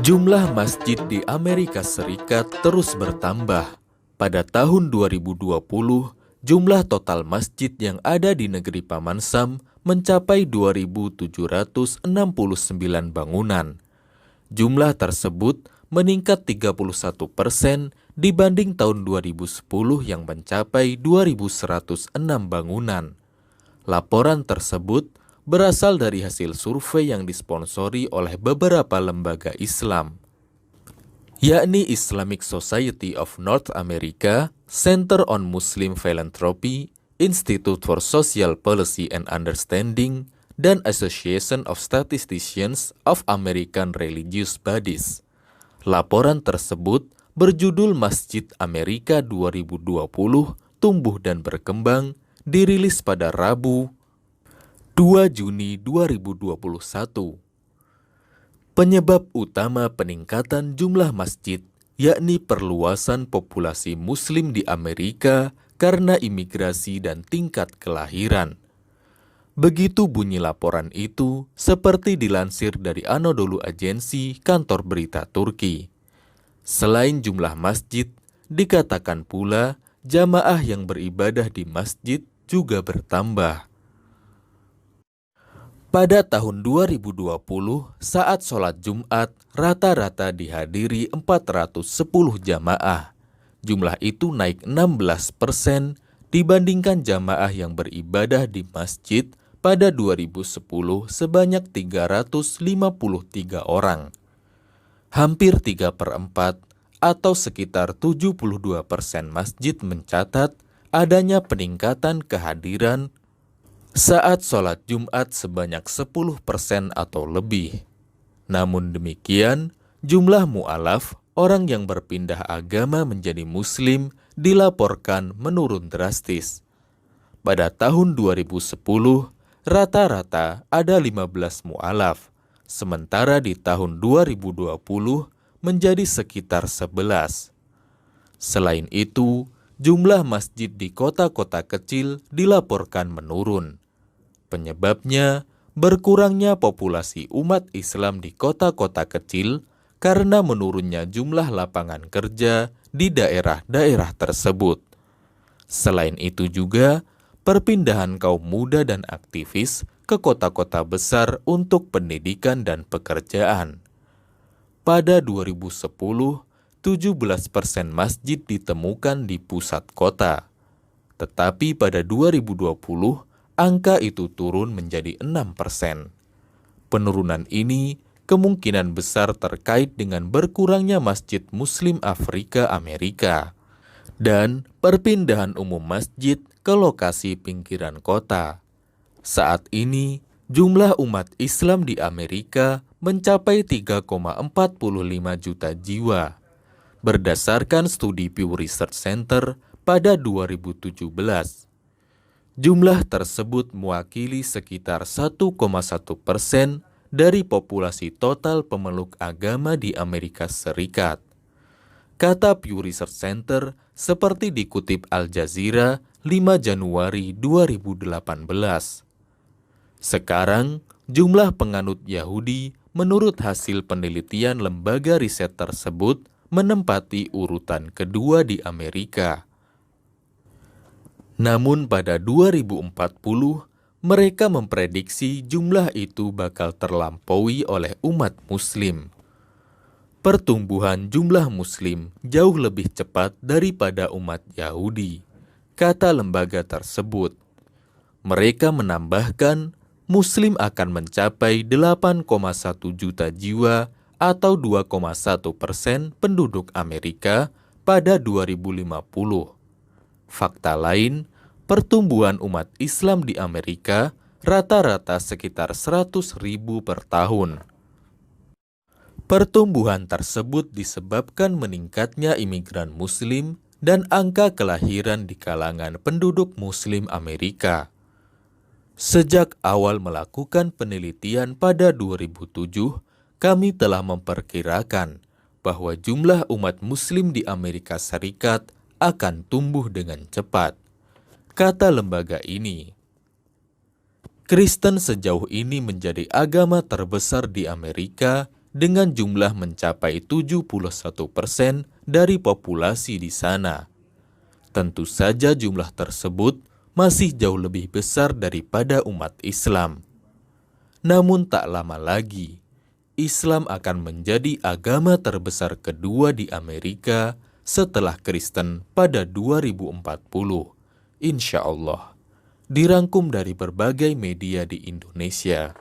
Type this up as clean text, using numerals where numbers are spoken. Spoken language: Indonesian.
Jumlah masjid di Amerika Serikat terus bertambah. Pada tahun 2020, jumlah total masjid yang ada di negeri Paman Sam mencapai 2.769 bangunan. Jumlah tersebut meningkat 31% dibanding tahun 2010 yang mencapai 2.106 bangunan. Laporan tersebut berasal dari hasil survei yang disponsori oleh beberapa lembaga Islam, yakni Islamic Society of North America, Center on Muslim Philanthropy, Institute for Social Policy and Understanding, dan Association of Statisticians of American Religious Bodies. Laporan tersebut berjudul Masjid Amerika 2020 Tumbuh dan Berkembang, dirilis pada Rabu 2 Juni 2021. Penyebab utama peningkatan jumlah masjid yakni perluasan populasi Muslim di Amerika karena imigrasi dan tingkat kelahiran. Begitu bunyi laporan itu, seperti dilansir dari Anadolu Agency, kantor berita Turki. Selain jumlah masjid, dikatakan pula jamaah yang beribadah di masjid juga bertambah. Pada tahun 2020, saat sholat Jumat, rata-rata dihadiri 410 jamaah. Jumlah itu naik 16% dibandingkan jamaah yang beribadah di masjid pada 2010 sebanyak 353 orang. Hampir 3/4 atau sekitar 72% masjid mencatat adanya peningkatan kehadiran saat sholat Jumat sebanyak 10% atau lebih. Namun demikian, jumlah mu'alaf, orang yang berpindah agama menjadi Muslim, dilaporkan menurun drastis. Pada tahun 2010, rata-rata ada 15 mu'alaf, sementara di tahun 2020 menjadi sekitar 11. Selain itu, jumlah masjid di kota-kota kecil dilaporkan menurun. Penyebabnya, berkurangnya populasi umat Islam di kota-kota kecil karena menurunnya jumlah lapangan kerja di daerah-daerah tersebut. Selain itu juga, perpindahan kaum muda dan aktivis ke kota-kota besar untuk pendidikan dan pekerjaan. Pada 2010, 17% masjid ditemukan di pusat kota. Tetapi pada 2020, angka itu turun menjadi 6%. Penurunan ini kemungkinan besar terkait dengan berkurangnya masjid Muslim Afrika Amerika dan perpindahan umum masjid ke lokasi pinggiran kota. Saat ini, jumlah umat Islam di Amerika mencapai 3,45 juta jiwa, berdasarkan studi Pew Research Center pada 2017. Jumlah tersebut mewakili sekitar 1,1% dari populasi total pemeluk agama di Amerika Serikat. Kata Pew Research Center seperti dikutip Al Jazeera 5 Januari 2018. Sekarang, jumlah penganut Yahudi menurut hasil penelitian lembaga riset tersebut menempati urutan kedua di Amerika. Namun pada 2040, mereka memprediksi jumlah itu bakal terlampaui oleh umat Muslim. Pertumbuhan jumlah Muslim jauh lebih cepat daripada umat Yahudi, kata lembaga tersebut. Mereka menambahkan, Muslim akan mencapai 8,1 juta jiwa atau 2,1% penduduk Amerika pada 2050. Fakta lain, pertumbuhan umat Islam di Amerika rata-rata sekitar 100.000 per tahun. Pertumbuhan tersebut disebabkan meningkatnya imigran Muslim dan angka kelahiran di kalangan penduduk Muslim Amerika. Sejak awal melakukan penelitian pada 2007, kami telah memperkirakan bahwa jumlah umat Muslim di Amerika Serikat akan tumbuh dengan cepat, kata lembaga ini. Kristen sejauh ini menjadi agama terbesar di Amerika dengan jumlah mencapai 71% dari populasi di sana. Tentu saja jumlah tersebut masih jauh lebih besar daripada umat Islam. Namun tak lama lagi, Islam akan menjadi agama terbesar kedua di Amerika setelah Kristen pada 2040. Insya Allah. Dirangkum dari berbagai media di Indonesia.